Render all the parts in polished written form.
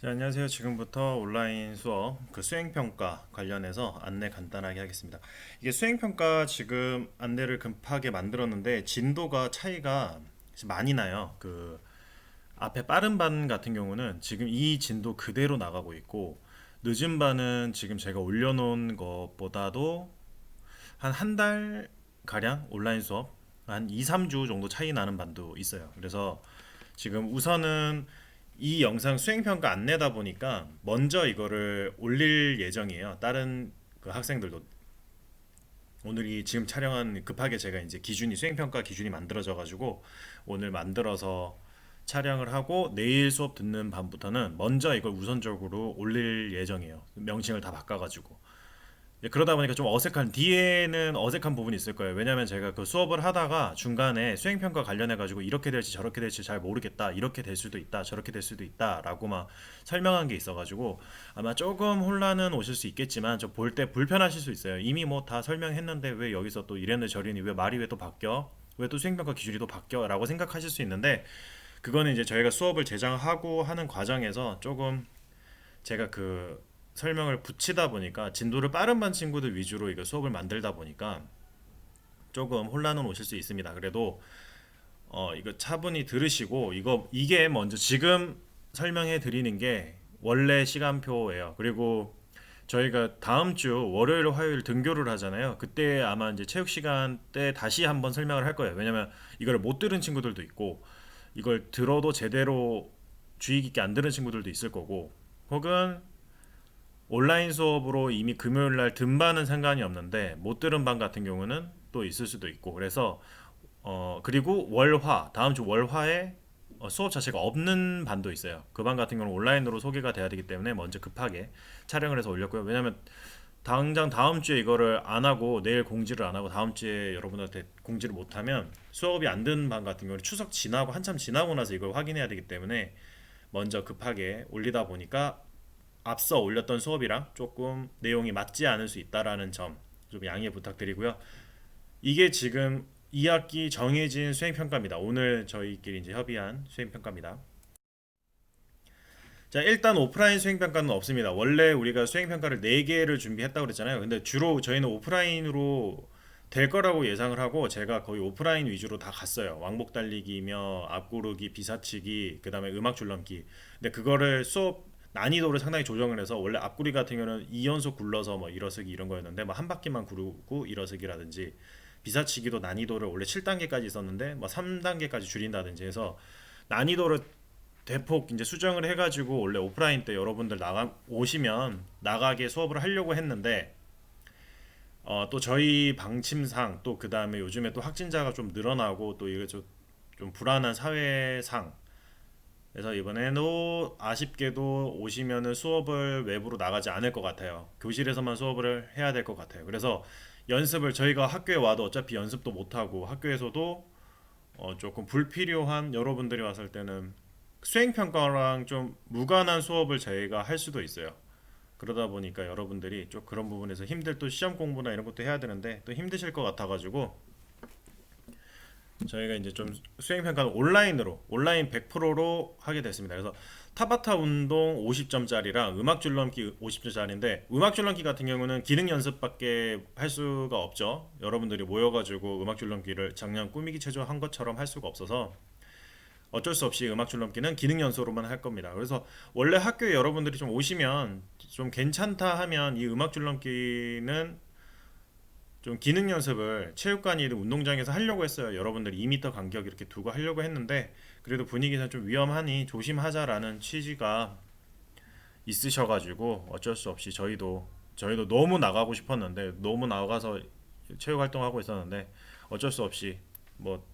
네, 안녕하세요. 지금부터 온라인 수업 수행평가 관련해서 안내 간단하게 하겠습니다. 이게 수행평가 지금 안내를 급하게 만들었는데 진도가 차이가 많이 나요. 앞에 빠른 반 같은 경우는 지금 이 진도 그대로 나가고 있고, 늦은 반은 지금 제가 올려놓은 것보다도 한 달 가량 온라인 수업 한 2, 3주 정도 차이 나는 반도 있어요. 그래서 지금 우선은 이 영상 수행평가 안내다 보니까 먼저 이거를 올릴 예정이에요. 다른 학생들도 오늘이 지금 촬영한 급하게 제가 이제 기준이 수행평가 기준이 만들어져 가지고 오늘 만들어서 촬영을 하고 내일 수업 듣는 반부터는 먼저 이걸 우선적으로 올릴 예정이에요. 명칭을 다 바꿔가지고. 그러다 보니까 좀 어색한 뒤에는 어색한 부분이 있을 거예요. 왜냐하면 제가 수업을 하다가 중간에 수행평가 관련해 가지고 이렇게 될지 저렇게 될지 잘 모르겠다, 이렇게 될 수도 있다, 저렇게 될 수도 있다라고 막 설명한 게 있어가지고 아마 조금 혼란은 오실 수 있겠지만 저 볼 때 불편하실 수 있어요. 이미 뭐 다 설명했는데 왜 여기서 또 이랬네 저랬니, 왜 말이 왜 또 바뀌어, 왜 또 수행평가 기준이 또 바뀌어라고 생각하실 수 있는데, 그거는 이제 저희가 수업을 제작하고 하는 과정에서 조금 제가 설명을 붙이다 보니까 진도를 빠른 반 친구들 위주로 이거 수업을 만들다 보니까 조금 혼란은 오실 수 있습니다. 그래도 이거 차분히 들으시고, 이게 먼저 지금 설명해 드리는 게 원래 시간표예요. 그리고 저희가 다음 주 월요일 화요일 등교를 하잖아요. 그때 아마 이제 체육 시간 때 다시 한번 설명을 할 거예요. 왜냐면 이걸 못 들은 친구들도 있고, 이걸 들어도 제대로 주의 깊게 안 들은 친구들도 있을 거고, 혹은 온라인 수업으로 이미 금요일 날 든 반은 상관이 없는데 못 들은 반 같은 경우는 또 있을 수도 있고, 그래서 그리고 다음 주 월화에 수업 자체가 없는 반도 있어요. 그 반 같은 경우는 온라인으로 소개가 돼야 되기 때문에 먼저 급하게 촬영을 해서 올렸고요. 왜냐면 당장 다음 주에 이거를 안 하고 내일 공지를 안 하고 다음 주에 여러분한테 공지를 못 하면 수업이 안 든 반 같은 경우는 추석 지나고 한참 지나고 나서 이걸 확인해야 되기 때문에 먼저 급하게 올리다 보니까 앞서 올렸던 수업이랑 조금 내용이 맞지 않을 수 있다라는 점 좀 양해 부탁드리고요. 이게 지금 2학기 정해진 수행평가입니다. 오늘 저희끼리 이제 협의한 수행평가입니다. 자, 일단 오프라인 수행평가는 없습니다. 원래 우리가 수행평가를 4개를 준비했다고 그랬잖아요. 근데 주로 저희는 오프라인으로 될 거라고 예상을 하고 제가 거의 오프라인 위주로 다 갔어요. 왕복 달리기며 앞구르기, 비사치기, 그다음에 음악 줄넘기. 근데 그거를 수업 난이도를 상당히 조정을 해서 원래 앞구리 같은 경우는 2연속 굴러서 뭐 일어서기 이런 거였는데 뭐 한 바퀴만 구르고 일어서기라든지, 비사치기도 난이도를 원래 7단계까지 있었는데 뭐 3단계까지 줄인다든지 해서 난이도를 대폭 이제 수정을 해가지고 원래 오프라인 때 여러분들 나가 오시면 나가게 수업을 하려고 했는데, 또 저희 방침상 또 그 다음에 요즘에 또 확진자가 좀 늘어나고 또 이게 좀 불안한 사회상, 그래서 이번에도 아쉽게도 오시면은 수업을 외부로 나가지 않을 것 같아요. 교실에서만 수업을 해야 될 것 같아요. 그래서 연습을 저희가 학교에 와도 어차피 연습도 못 하고 학교에서도 조금 불필요한, 여러분들이 왔을 때는 수행평가랑 좀 무관한 수업을 저희가 할 수도 있어요. 그러다 보니까 여러분들이 좀 그런 부분에서 또 시험 공부나 이런 것도 해야 되는데 또 힘드실 것 같아가지고 저희가 이제 좀 수행평가는 온라인 100%로 하게 됐습니다. 그래서 타바타 운동 50점짜리랑 음악 줄넘기 50점짜리인데, 음악 줄넘기 같은 경우는 기능 연습밖에 할 수가 없죠. 여러분들이 모여가지고 음악 줄넘기를 작년 꾸미기 체조 한 것처럼 할 수가 없어서 어쩔 수 없이 음악 줄넘기는 기능 연소로만 할 겁니다. 그래서 원래 학교에 여러분들이 좀 오시면 좀 괜찮다 하면 이 음악 줄넘기는 좀 기능 연습을 체육관이든 운동장에서 하려고 했어요. 여러분들이 2m 간격 이렇게 두고 하려고 했는데 그래도 분위기는 좀 위험하니 조심하자라는 취지가 있으셔가지고 어쩔 수 없이 저희도 너무 나가고 싶었는데, 너무 나가서 체육 활동하고 있었는데 어쩔 수 없이 뭐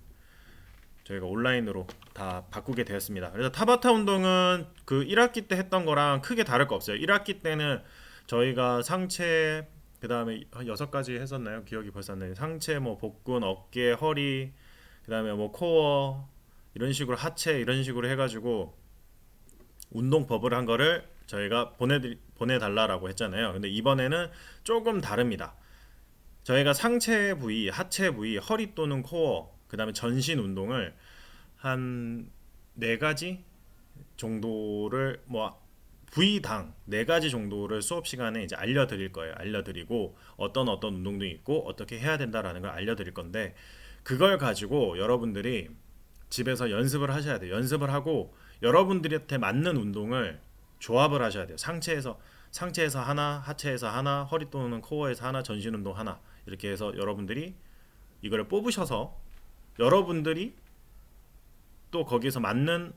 저희가 온라인으로 다 바꾸게 되었습니다. 그래서 타바타 운동은 그 1학기 때 했던 거랑 크게 다를 거 없어요. 1학기 때는 저희가 상체, 그 다음에 한 6가지 했었나요? 기억이 벌써 안 나요. 상체, 뭐 복근, 어깨, 허리, 그 다음에 뭐 코어, 이런 식으로 하체, 이런 식으로 해가지고 운동법을 한 거를 저희가 보내달라고 했잖아요. 근데 이번에는 조금 다릅니다. 저희가 상체 부위, 하체 부위, 허리 또는 코어, 그 다음에 전신 운동을 한 4가지 정도를 뭐 부위당 네 가지 정도를 수업 시간에 이제 알려드릴 거예요. 알려드리고 어떤 운동도 있고 어떻게 해야 된다라는 걸 알려드릴 건데 그걸 가지고 여러분들이 집에서 연습을 하셔야 돼요. 연습을 하고 여러분들한테 맞는 운동을 조합을 하셔야 돼요. 상체에서 하나, 하체에서 하나, 허리 또는 코어에서 하나, 전신 운동 하나 이렇게 해서 여러분들이 이걸 뽑으셔서 여러분들이 또 거기에서 맞는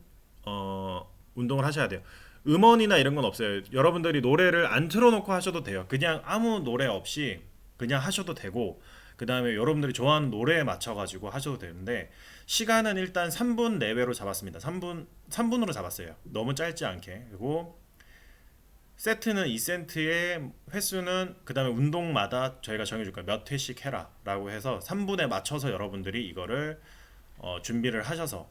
운동을 하셔야 돼요. 음원이나 이런 건 없어요. 여러분들이 노래를 안 틀어놓고 하셔도 돼요. 그냥 아무 노래 없이 그냥 하셔도 되고 그 다음에 여러분들이 좋아하는 노래에 맞춰가지고 하셔도 되는데 시간은 일단 3분 내외로 잡았습니다. 3분으로 잡았어요. 너무 짧지 않게. 그리고 세트는 2세트의 횟수는 그 다음에 운동마다 저희가 정해줄 거예요. 몇 회씩 해라 라고 해서 3분에 맞춰서 여러분들이 이거를 준비를 하셔서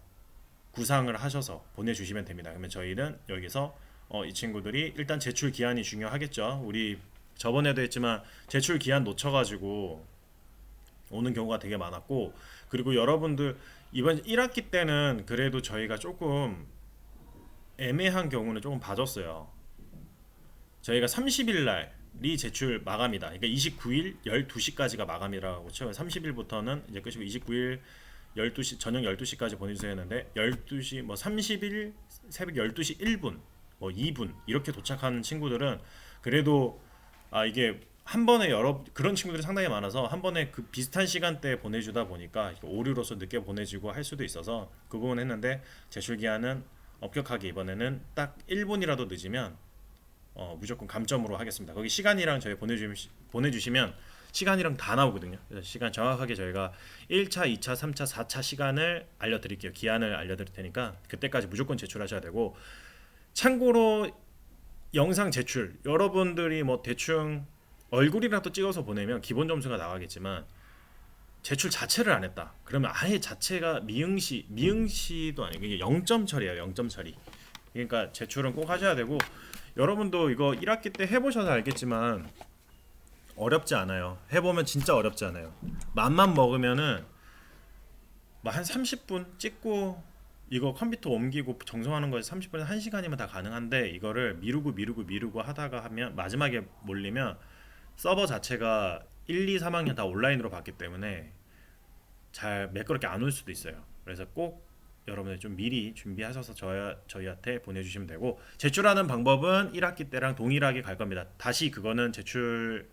구상을 하셔서 보내주시면 됩니다. 그러면 저희는 여기서 이 친구들이 일단 제출 기한이 중요하겠죠. 우리 저번에도 했지만 제출 기한 놓쳐가지고 오는 경우가 되게 많았고 그리고 여러분들 이번 1학기 때는 그래도 저희가 조금 애매한 경우는 조금 봐줬어요. 저희가 30일 날이 제출 마감이다. 그러니까 29일 12시까지가 마감이라고 쳐요. 30일부터는 이제 끝이고 29일 12시 저녁 12시까지 보내주세요 했는데 12시 뭐 30일 새벽 12시 1분 뭐 2분 이렇게 도착하는 친구들은 그래도 이게 한 번에 여러 그런 친구들이 상당히 많아서 한 번에 그 비슷한 시간대에 보내주다 보니까 오류로서 늦게 보내지고 할 수도 있어서 그 부분 했는데 제출 기한은 엄격하게 이번에는 딱 1분이라도 늦으면 무조건 감점으로 하겠습니다. 거기 시간이랑 저희 보내주시면 시간이랑 다 나오거든요. 그래서 시간 정확하게 저희가 1차, 2차, 3차, 4차 시간을 알려드릴게요. 기한을 알려드릴 테니까 그때까지 무조건 제출하셔야 되고 참고로 영상 제출 여러분들이 뭐 대충 얼굴이라도 찍어서 보내면 기본 점수가 나가겠지만 제출 자체를 안 했다. 그러면 아예 자체가 미응시도 아니고 이게 0점 처리예요. 0점 처리. 그러니까 제출은 꼭 하셔야 되고 여러분도 이거 1학기 때 해보셔서 알겠지만 어렵지 않아요. 해보면 진짜 어렵지 않아요. 맘만 먹으면은 뭐 한 30분 찍고 이거 컴퓨터 옮기고 정성하는 거에 30분에서 1시간이면 다 가능한데 이거를 미루고 하다가 하면 마지막에 몰리면 서버 자체가 1, 2, 3학년 다 온라인으로 봤기 때문에 잘 매끄럽게 안 올 수도 있어요. 그래서 꼭 여러분들 좀 미리 준비하셔서 저희한테 보내주시면 되고 제출하는 방법은 1학기 때랑 동일하게 갈 겁니다. 다시 그거는 제출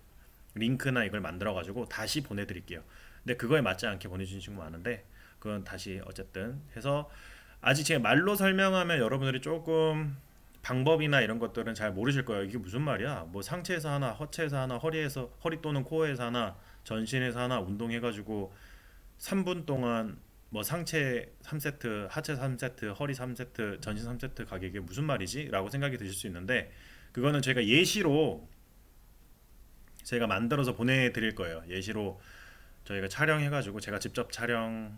링크나 이걸 만들어 가지고 다시 보내드릴게요. 근데 그거에 맞지 않게 보내주신 친구 많은데 그건 다시 어쨌든 해서 아직 제가 말로 설명하면 여러분들이 조금 방법이나 이런 것들은 잘 모르실 거예요. 이게 무슨 말이야? 뭐 상체에서 하나, 하체에서 하나, 허리 또는 코어에서 하나, 전신에서 하나 운동해가지고 3분 동안 뭐 상체 3세트, 하체 3세트, 허리 3세트, 전신 3세트 가격이 무슨 말이지? 라고 생각이 드실 수 있는데 그거는 제가 예시로 제가 만들어서 보내드릴 거예요. 예시로 저희가 촬영해가지고 제가 직접 촬영을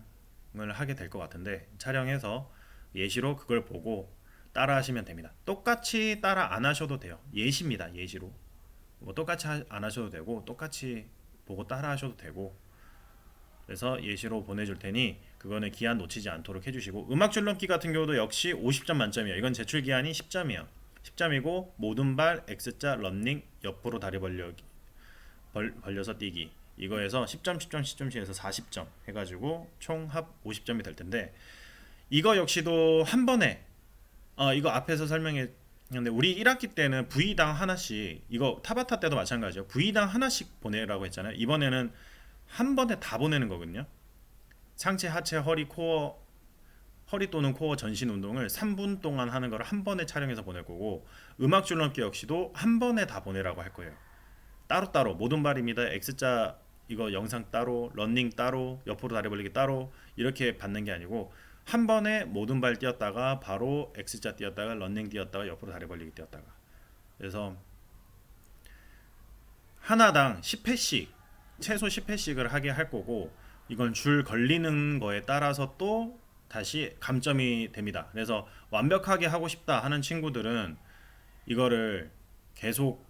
하게 될 것 같은데 촬영해서 예시로 그걸 보고 따라 하시면 됩니다. 똑같이 따라 안 하셔도 돼요. 예시입니다. 예시로 뭐 똑같이 안 하셔도 되고 똑같이 보고 따라 하셔도 되고 그래서 예시로 보내줄 테니 그거는 기한 놓치지 않도록 해주시고 음악 줄넘기 같은 경우도 역시 50점 만점이에요. 이건 제출 기한이 10점이에요. 10점이고 모든 발 X자 런닝 옆으로 다리 벌려서 뛰기 이거에서 10점 10점 10점씩 해서 40점 해가지고 총 합 50점이 될 텐데 이거 역시도 한 번에 이거 앞에서 설명했는데 우리 1학기 때는 V당 하나씩 이거 타바타 때도 마찬가지예요. V당 하나씩 보내라고 했잖아요. 이번에는 한 번에 다 보내는 거거든요. 상체, 하체, 허리 또는 코어 전신 운동을 3분 동안 하는 걸 한 번에 촬영해서 보낼 거고 음악 줄넘기 역시도 한 번에 다 보내라고 할 거예요. 따로따로 모든 발입니다. X자 이거 영상 따로 런닝 따로 옆으로 다리 벌리기 따로 이렇게 받는 게 아니고 한 번에 모든 발 뛰었다가 바로 X자 뛰었다가 런닝 뛰었다가 옆으로 다리 벌리기 뛰었다가 그래서 하나당 10회씩 최소 10회씩을 하게 할 거고 이건 줄 걸리는 거에 따라서 또 다시 감점이 됩니다. 그래서 완벽하게 하고 싶다 하는 친구들은 이거를 계속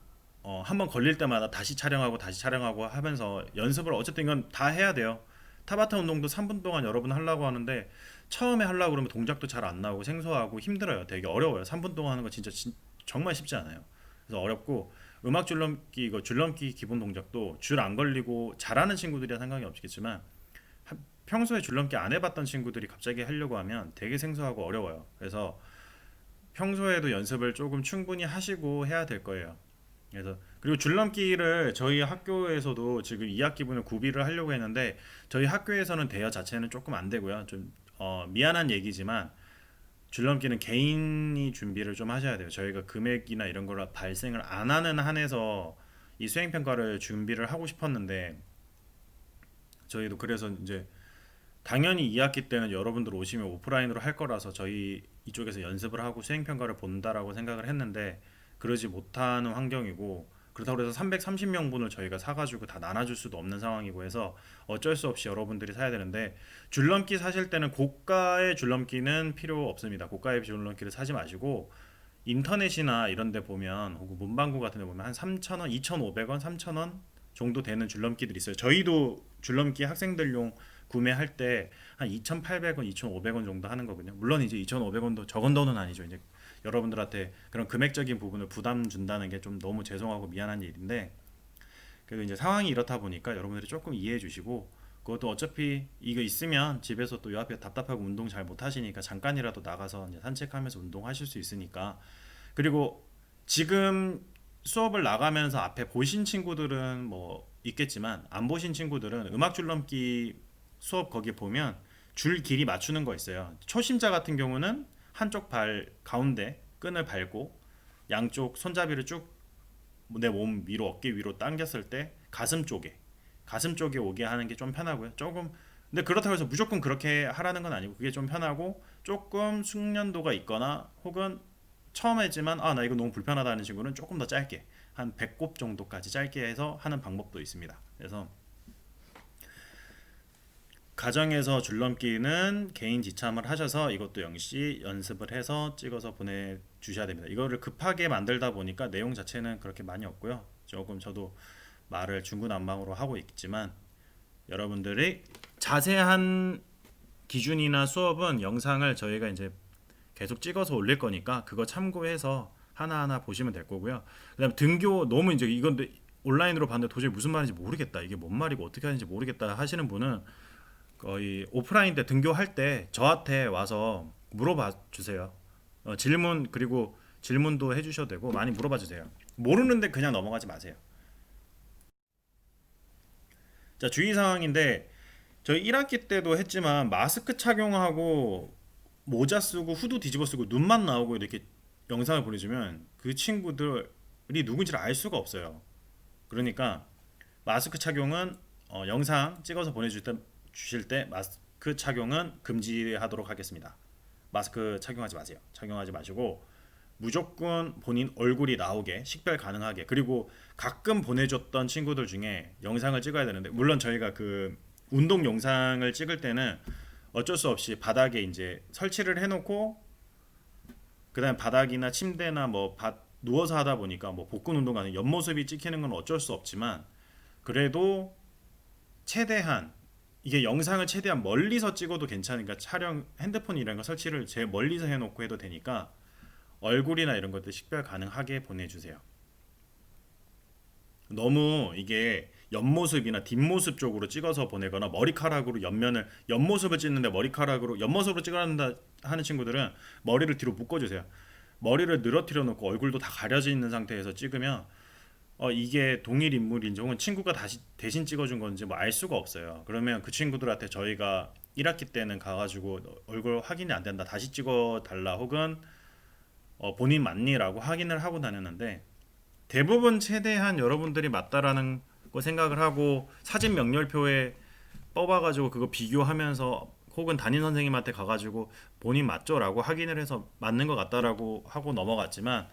한번 걸릴 때마다 다시 촬영하고 하면서 연습을 어쨌든 이건 다 해야 돼요. 타바타 운동도 3분 동안 여러분 하려고 하는데 처음에 하려고 그러면 동작도 잘 안 나오고 생소하고 힘들어요. 되게 어려워요. 3분 동안 하는 거 진짜 정말 쉽지 않아요. 그래서 어렵고 음악 줄넘기 이거 줄넘기 기본 동작도 줄 안 걸리고 잘하는 친구들이야 상관이 없겠지만 평소에 줄넘기 안 해봤던 친구들이 갑자기 하려고 하면 되게 생소하고 어려워요. 그래서 평소에도 연습을 조금 충분히 하시고 해야 될 거예요. 그래서 그리고 줄넘기를 저희 학교에서도 지금 2학기분을 구비를 하려고 했는데 저희 학교에서는 대여 자체는 조금 안 되고요. 좀 미안한 얘기지만 줄넘기는 개인이 준비를 좀 하셔야 돼요. 저희가 금액이나 이런 걸 발생을 안 하는 한에서 이 수행평가를 준비를 하고 싶었는데 저희도 그래서 이제 당연히 2학기 때는 여러분들 오시면 오프라인으로 할 거라서 저희 이쪽에서 연습을 하고 수행평가를 본다라고 생각을 했는데 그러지 못하는 환경이고 그렇다고 해서 330명분을 저희가 사가지고 다 나눠줄 수도 없는 상황이고 해서 어쩔 수 없이 여러분들이 사야 되는데 줄넘기 사실 때는 고가의 줄넘기는 필요 없습니다. 고가의 줄넘기를 사지 마시고 인터넷이나 이런 데 보면 혹은 문방구 같은 데 보면 한 3,000원, 2,500원, 3,000원 정도 되는 줄넘기들이 있어요. 저희도 줄넘기 학생들용 구매할 때 한 2,800원, 2,500원 정도 하는 거거든요. 물론 이제 2,500원도 적은 돈은 아니죠. 이제 여러분들한테 그런 금액적인 부분을 부담 준다는 게 좀 너무 죄송하고 미안한 일인데 그래도 이제 상황이 이렇다 보니까 여러분들이 조금 이해해 주시고 그것도 어차피 이거 있으면 집에서 또 요 앞에 답답하고 운동 잘 못 하시니까 잠깐이라도 나가서 이제 산책하면서 운동하실 수 있으니까 그리고 지금 수업을 나가면서 앞에 보신 친구들은 뭐 있겠지만 안 보신 친구들은 음악 줄넘기 수업 거기 보면 줄 길이 맞추는 거 있어요. 초심자 같은 경우는 한쪽 발 가운데 끈을 밟고 양쪽 손잡이를 쭉 내 몸 위로 어깨 위로 당겼을 때 가슴 쪽에 오게 하는 게 좀 편하고요. 조금 근데 그렇다고 해서 무조건 그렇게 하라는 건 아니고 그게 좀 편하고 조금 숙련도가 있거나 혹은 처음 했지만 아 나 이거 너무 불편하다는 친구는 조금 더 짧게 한 100곱 정도까지 짧게 해서 하는 방법도 있습니다. 그래서 가정에서 줄넘기는 개인 지참을 하셔서 이것도 역시 연습을 해서 찍어서 보내주셔야 됩니다. 이거를 급하게 만들다 보니까 내용 자체는 그렇게 많이 없고요. 조금 저도 말을 중구난방으로 하고 있지만 여러분들이 자세한 기준이나 수업은 영상을 저희가 이제 계속 찍어서 올릴 거니까 그거 참고해서 하나하나 보시면 될 거고요. 그다음 등교 너무 이제 이건 온라인으로 봤는데 도저히 무슨 말인지 모르겠다. 이게 뭔 말이고 어떻게 하는지 모르겠다 하시는 분은 거의 오프라인 때 등교할 때 저한테 와서 물어봐 주세요. 질문 그리고 질문도 해주셔도 되고 많이 물어봐 주세요. 모르는데 그냥 넘어가지 마세요. 자 주의사항인데 저희 1학기 때도 했지만 마스크 착용하고 모자 쓰고 후드 뒤집어 쓰고 눈만 나오고 이렇게 영상을 보내주면 그 친구들이 누군지를 알 수가 없어요. 그러니까 마스크 착용은 영상 찍어서 보내줄 때 주실 때 마스크 착용은 금지하도록 하겠습니다. 마스크 착용하지 마세요. 착용하지 마시고 무조건 본인 얼굴이 나오게 식별 가능하게 그리고 가끔 보내줬던 친구들 중에 영상을 찍어야 되는데 물론 저희가 그 운동 영상을 찍을 때는 어쩔 수 없이 바닥에 이제 설치를 해놓고 그다음 바닥이나 침대나 뭐 누워서 하다 보니까 뭐 복근 운동하는 옆모습이 찍히는 건 어쩔 수 없지만 그래도 최대한 이게 영상을 최대한 멀리서 찍어도 괜찮으니까 촬영 핸드폰 이런 거 설치를 제일 멀리서 해놓고 해도 되니까 얼굴이나 이런 것들 식별 가능하게 보내주세요. 너무 이게 옆모습이나 뒷모습 쪽으로 찍어서 보내거나 머리카락으로 옆모습을 찍는데 머리카락으로 옆모습으로 찍어낸다 하는 친구들은 머리를 뒤로 묶어주세요. 머리를 늘어뜨려 놓고 얼굴도 다 가려져 있는 상태에서 찍으면 이게 동일 인물인지 혹은 친구가 다시 대신 찍어준 건지 뭐 알 수가 없어요. 그러면 그 친구들한테 저희가 1학기 때는 가가지고 얼굴 확인이 안 된다 다시 찍어 달라 혹은 본인 맞니라고 확인을 하고 다녔는데 대부분 최대한 여러분들이 맞다라는 거 생각을 하고 사진 명렬표에 뽑아가지고 그거 비교하면서 혹은 담임 선생님한테 가가지고 본인 맞죠라고 확인을 해서 맞는 것 같다라고 하고 넘어갔지만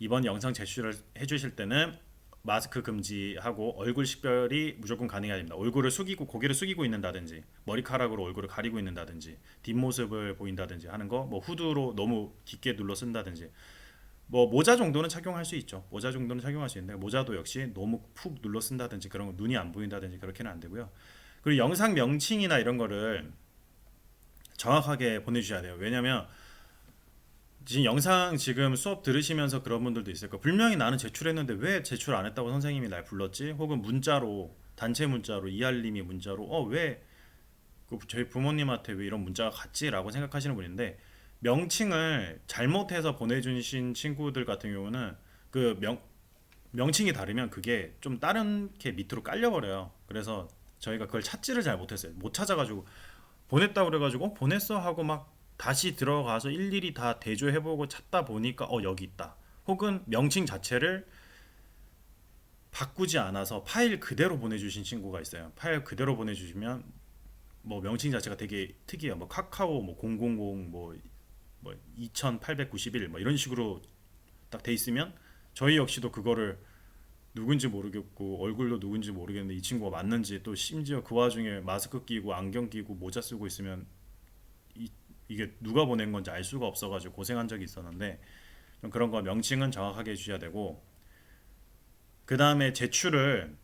이번 영상 제출을 해주실 때는 마스크 금지하고 얼굴 식별이 무조건 가능해야 됩니다. 얼굴을 숙이고 고개를 숙이고 있는다든지 머리카락으로 얼굴을 가리고 있는다든지 뒷모습을 보인다든지 하는 거 뭐 후드로 너무 깊게 눌러 쓴다든지 뭐 모자 정도는 착용할 수 있죠. 모자 정도는 착용할 수 있는데 모자도 역시 너무 푹 눌러 쓴다든지 그런 거 눈이 안 보인다든지 그렇게는 안 되고요. 그리고 영상 명칭이나 이런 거를 정확하게 보내주셔야 돼요. 왜냐면 지금 영상 지금 수업 들으시면서 그런 분들도 있을 거예요. 분명히 나는 제출했는데 왜 제출 안 했다고 선생님이 날 불렀지? 혹은 문자로 단체 문자로 이할림이 문자로 왜 저희 부모님한테 왜 이런 문자가 갔지라고 생각하시는 분인데 명칭을 잘못해서 보내주신 친구들 같은 경우는 그 명칭이 다르면 그게 좀 다른 게 밑으로 깔려버려요. 그래서 저희가 그걸 찾지를 잘 못했어요. 못 찾아가지고 보냈다고 그래가지고 보냈어 하고 막 다시 들어가서 일일이 다 대조해보고 찾다 보니까 여기 있다. 혹은 명칭 자체를 바꾸지 않아서 파일 그대로 보내주신 친구가 있어요. 파일 그대로 보내주시면 뭐 명칭 자체가 되게 특이해요. 뭐 카카오 뭐 000 뭐 2891 뭐 이런 식으로 딱 돼 있으면 저희 역시도 그거를 누군지 모르겠고 얼굴도 누군지 모르겠는데 이 친구가 맞는지, 또 심지어 그 와중에 마스크 끼고 안경 끼고 모자 쓰고 있으면 이게 누가 보낸 건지 알 수가 없어가지고 고생한 적이 있었는데, 좀 그런 거 명칭은 정확하게 해주셔야 되고, 그 다음에 제출을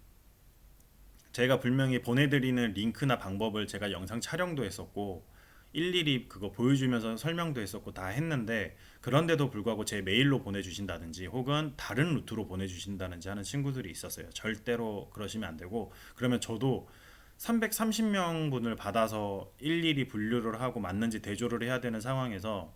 제가 분명히 보내드리는 링크나 방법을 제가 영상 촬영도 했었고 일일이 그거 보여주면서 설명도 했었고 다 했는데, 그런데도 불구하고 제 메일로 보내주신다든지 혹은 다른 루트로 보내주신다든지 하는 친구들이 있었어요. 절대로 그러시면 안 되고, 그러면 저도 330명 분을 받아서 일일이 분류를 하고 맞는지 대조를 해야 되는 상황에서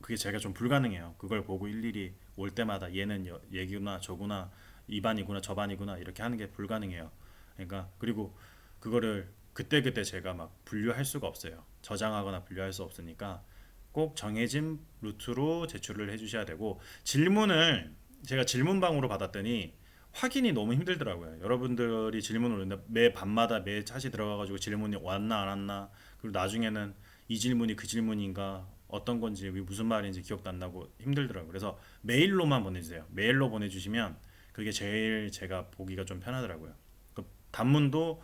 그게 제가 좀 불가능해요. 그걸 보고 일일이 올 때마다 얘는 얘구나 저구나 이 반이구나 저 반이구나 이렇게 하는 게 불가능해요. 그러니까 그리고 그거를 그때그때 제가 막 분류할 수가 없어요. 저장하거나 분류할 수 없으니까 꼭 정해진 루트로 제출을 해주셔야 되고, 질문을 제가 질문방으로 받았더니 확인이 너무 힘들더라고요. 여러분들이 질문을 올렸는데 매 밤마다 매 차시 들어가가지고 질문이 왔나 안 왔나, 그리고 나중에는 이 질문이 그 질문인가 어떤 건지 무슨 말인지 기억도 안 나고 힘들더라고요. 그래서 메일로만 보내주세요. 메일로 보내주시면 그게 제일 제가 보기가 좀 편하더라고요. 그 단문도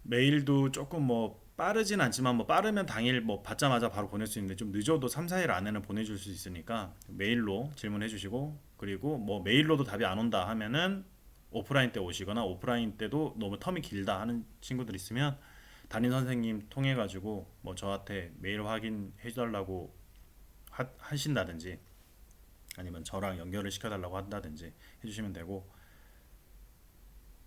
메일도 조금 뭐 빠르진 않지만 뭐 빠르면 당일 뭐 받자마자 바로 보낼 수 있는데 좀 늦어도 3, 4일 안에는 보내줄 수 있으니까 메일로 질문해 주시고, 그리고 뭐 메일로도 답이 안 온다 하면은 오프라인 때 오시거나, 오프라인 때도 너무 텀이 길다 하는 친구들 있으면 담임 선생님 통해 가지고 뭐 저한테 메일 확인해 달라고 하신다든지 아니면 저랑 연결을 시켜 달라고 한다든지 해주시면 되고,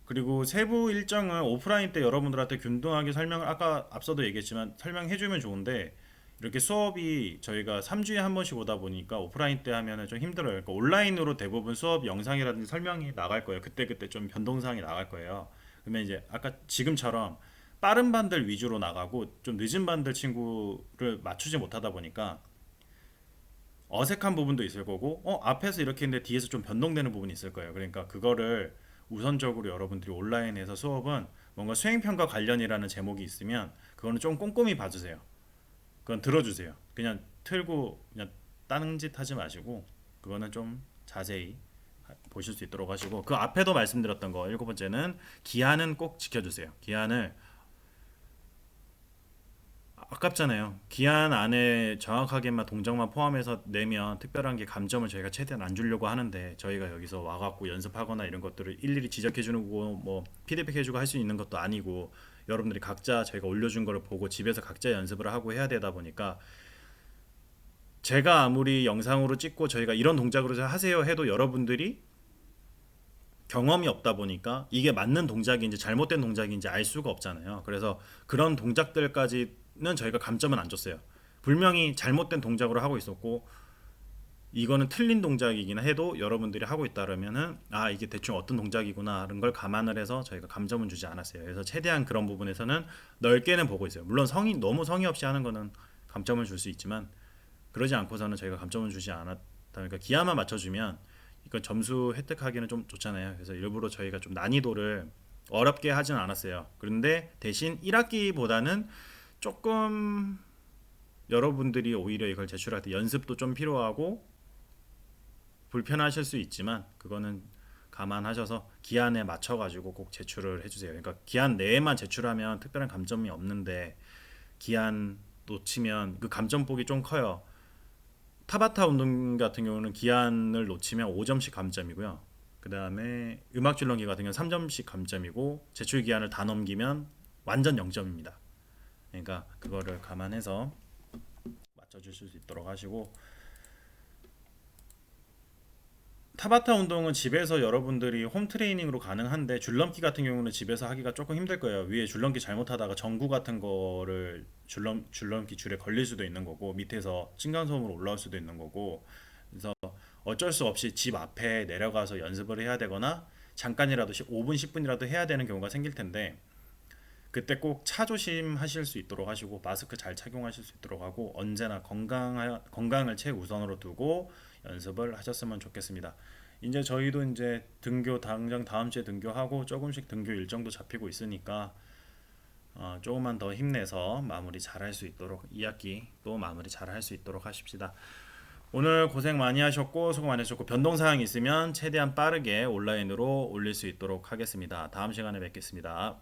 그리고 세부 일정은 오프라인 때 여러분들한테 균등하게 설명을 아까 앞서도 얘기했지만 설명해주면 좋은데, 이렇게 수업이 저희가 3주에 한 번씩 오다 보니까 오프라인 때 하면은 좀 힘들어요. 그러니까 온라인으로 대부분 수업 영상이라든지 설명이 나갈 거예요. 그때그때 좀 변동사항이 나갈 거예요. 그러면 이제 아까 지금처럼 빠른 반들 위주로 나가고 좀 늦은 반들 친구를 맞추지 못하다 보니까 어색한 부분도 있을 거고, 앞에서 이렇게 했는데 뒤에서 좀 변동되는 부분이 있을 거예요. 그러니까 그거를 우선적으로 여러분들이 온라인에서 수업은 뭔가 수행평가 관련이라는 제목이 있으면 그거는 좀 꼼꼼히 봐주세요. 그건 들어주세요. 그냥 틀고 그냥 딴짓 하지 마시고 그거는 좀 자세히 보실 수 있도록 하시고, 그 앞에도 말씀드렸던 거 일곱 번째는 기한은 꼭 지켜주세요. 기한을 아깝잖아요. 기한 안에 정확하게만 동작만 포함해서 내면 특별한 게 감점을 저희가 최대한 안 주려고 하는데, 저희가 여기서 와갖고 연습하거나 이런 것들을 일일이 지적해주는 거고 뭐 피드백해주고 할 수 있는 것도 아니고, 여러분들이 각자 저희가 올려준 거를 보고 집에서 각자 연습을 하고 해야 되다 보니까, 제가 아무리 영상으로 찍고 저희가 이런 동작으로 하세요 해도 여러분들이 경험이 없다 보니까 이게 맞는 동작인지 잘못된 동작인지 알 수가 없잖아요. 그래서 그런 동작들까지는 저희가 감점은 안 줬어요. 분명히 잘못된 동작으로 하고 있었고 이거는 틀린 동작이긴 해도 여러분들이 하고 있다면은 이게 대충 어떤 동작이구나 하는 걸 감안을 해서 저희가 감점은 주지 않았어요. 그래서 최대한 그런 부분에서는 넓게는 보고 있어요. 물론 너무 성의 없이 하는 거는 감점을 줄 수 있지만, 그러지 않고서는 저희가 감점을 주지 않았다. 그러니까 기하만 맞춰주면 이건 점수 획득하기는 좀 좋잖아요. 그래서 일부러 저희가 좀 난이도를 어렵게 하진 않았어요. 그런데 대신 1학기보다는 조금 여러분들이 오히려 이걸 제출할 때 연습도 좀 필요하고 불편하실 수 있지만 그거는 감안하셔서 기한에 맞춰가지고 꼭 제출을 해주세요. 그러니까 기한 내에만 제출하면 특별한 감점이 없는데 기한 놓치면 그 감점폭이 좀 커요. 타바타 운동 같은 경우는 기한을 놓치면 5점씩 감점이고요. 그 다음에 음악 줄넘기 같은 경우는 3점씩 감점이고, 제출 기한을 다 넘기면 완전 0점입니다. 그러니까 그거를 감안해서 맞춰주실 수 있도록 하시고, 타바타 운동은 집에서 여러분들이 홈 트레이닝으로 가능한데 줄넘기 같은 경우는 집에서 하기가 조금 힘들 거예요. 위에 줄넘기 잘못하다가 전구 같은 거를 줄넘기 줄에 걸릴 수도 있는 거고, 밑에서 층간소음으로 올라올 수도 있는 거고, 그래서 어쩔 수 없이 집 앞에 내려가서 연습을 해야 되거나 잠깐이라도 5분 10분이라도 해야 되는 경우가 생길 텐데, 그때 꼭 차 조심하실 수 있도록 하시고 마스크 잘 착용하실 수 있도록 하고, 언제나 건강을 최우선으로 두고 연습을 하셨으면 좋겠습니다. 이제 저희도 이제 등교 당장 다음 주에 등교하고 조금씩 등교 일정도 잡히고 있으니까 조금만 더 힘내서 마무리 잘 할 수 있도록, 2학기 또 마무리 잘 할 수 있도록 하십시다. 오늘 고생 많이 하셨고 수고 많이 하셨고, 변동사항 있으면 최대한 빠르게 온라인으로 올릴 수 있도록 하겠습니다. 다음 시간에 뵙겠습니다.